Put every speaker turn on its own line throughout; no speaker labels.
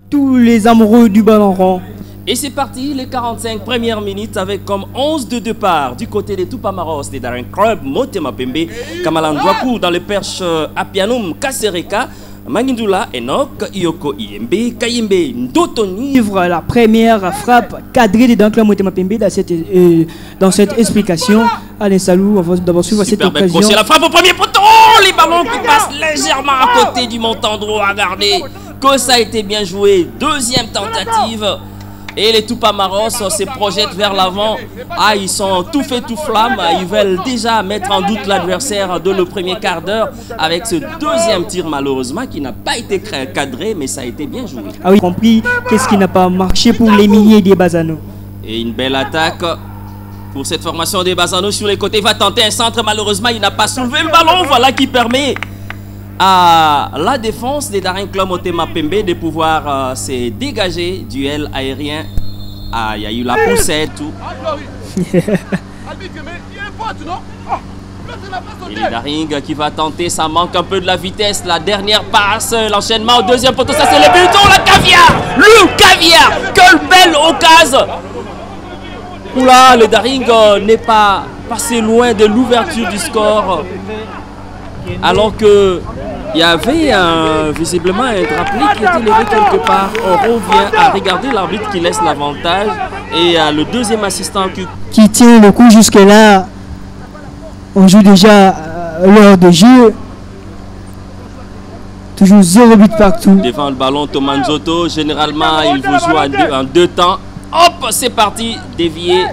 tous les amoureux du ballon rond.
Et c'est parti, les 45 premières minutes avec comme 11 de départ du côté des Tupamaros des Daring Club, Motema Pembe, Kamalandwaku dans le perche Apianum Kasereka, Mangindula, Enoch, Yoko Iembe, Kayembe, Ndotoni.
La première frappe cadrée dans le club Motema Pembe dans cette explication. Allez, salut, on va d'abord suivre cette occasion.
C'est la frappe au premier poteau, les ballons qui passent légèrement à côté du montant droit. Regardez que ça a été bien joué. Deuxième tentative. Et les Tupamaros se projettent vers l'avant. Ah, ils sont tout fait tout flamme. Ils veulent déjà mettre en doute l'adversaire de le premier quart d'heure avec ce deuxième tir malheureusement qui n'a pas été cadré, mais ça a été bien joué.
Ah oui, compris. Qu'est-ce qui n'a pas marché pour les milliers des Bazano.
Et une belle attaque pour cette formation des Bazano sur les côtés. Il va tenter un centre. Malheureusement, il n'a pas soulevé le ballon. Voilà qui permet à la défense des Daring Club Motema Pembe de pouvoir se dégager. Duel aérien. Ah, il y a eu la poussette, tout. Et les Daring qui va tenter, ça manque un peu de la vitesse. La dernière passe, l'enchaînement au deuxième poteau, ça c'est le buton, la caviar. Le caviar, quelle belle occasion. Oula, le Daring n'est pas passé loin de l'ouverture du score. Alors que il y avait visiblement un drapeau qui était levé quelque part. On revient à regarder l'arbitre qui laisse l'avantage et le deuxième assistant
qui tient le coup jusque là. On joue déjà l'heure de jeu. Toujours 0 but partout.
Devant le ballon, Thomas Nzoto, généralement il vous joue en deux temps. Hop, c'est parti, dévié.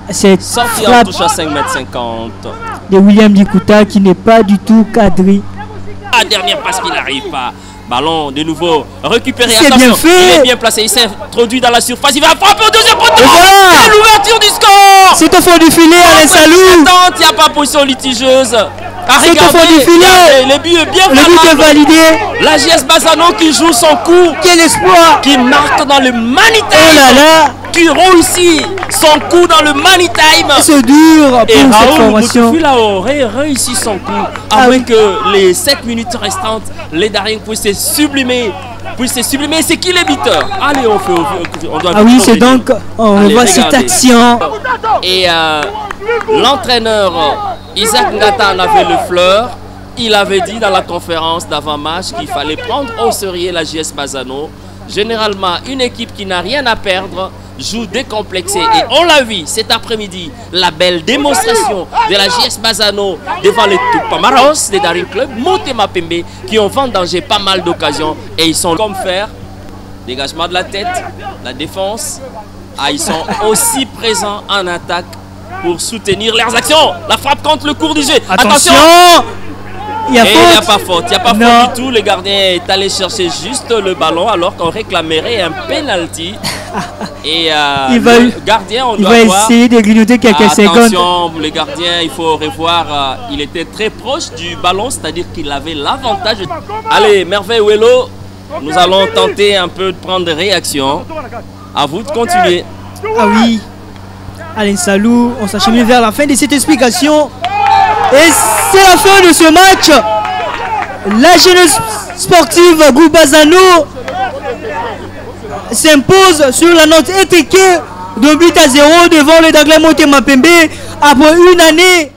Cette
sortie en touche à 5,50 m.
De William Dikuta qui n'est pas du tout cadré.
La dernière passe qui n'arrive pas. Ballon de nouveau récupéré.
C'est bien fait.
Il est bien placé. Il s'est introduit dans la surface. Il va frapper au deuxième poteau. Voilà. L'ouverture du score.
C'est au fond du filet. Allez, salut.
Il n'y a pas position litigieuse.
C'est au fond du filet.
Le but est bien
validé. Le but est validé.
La JS Bazano qui joue son coup.
Quel espoir.
Qui marque dans le money time.
Oh là là.
Qui réussit son coup dans le money time.
C'est dur pour cette formation.
Et Raoul aurait réussi son coup avec les 7 minutes restantes. Les Daring puissent se sublimer. C'est qui les buteurs? Allez, on doit.
Ah oui, c'est donc on voit cette action.
Et l'entraîneur Isaac Ngata en avait le fleur. Il avait dit dans la conférence d'avant-match qu'il fallait prendre au sérieux la JS Bazano. Généralement, une équipe qui n'a rien à perdre joue décomplexée. Et on l'a vu cet après-midi, la belle démonstration de la JS Bazano devant les Tupamaros des Daring Club, Motema Pembe, qui ont vendangé pas mal d'occasions. Et ils sont comme faire. Dégagement de la tête, la défense. Ah, ils sont aussi présents en attaque pour soutenir leurs actions. La frappe contre le cours du jeu. Attention. Il n'y a pas faute. Il n'y a pas faute du tout. Le gardien est allé chercher juste le ballon alors qu'on réclamerait un penalty. Et le gardien, on doit
essayer de grignoter quelques secondes.
Attention, le gardien, il faut revoir. Il était très proche du ballon, c'est-à-dire qu'il avait l'avantage. Allez, Merveille Wello, nous allons tenter un peu de prendre des réactions. À vous de continuer.
Ah oui. Allez, salut. On s'achemine vers la fin de cette explication. Et c'est la fin de ce match. La jeunesse sportive Goubazano s'impose sur la note étriquée de 8-0 devant le Daring Motema Pembe après une année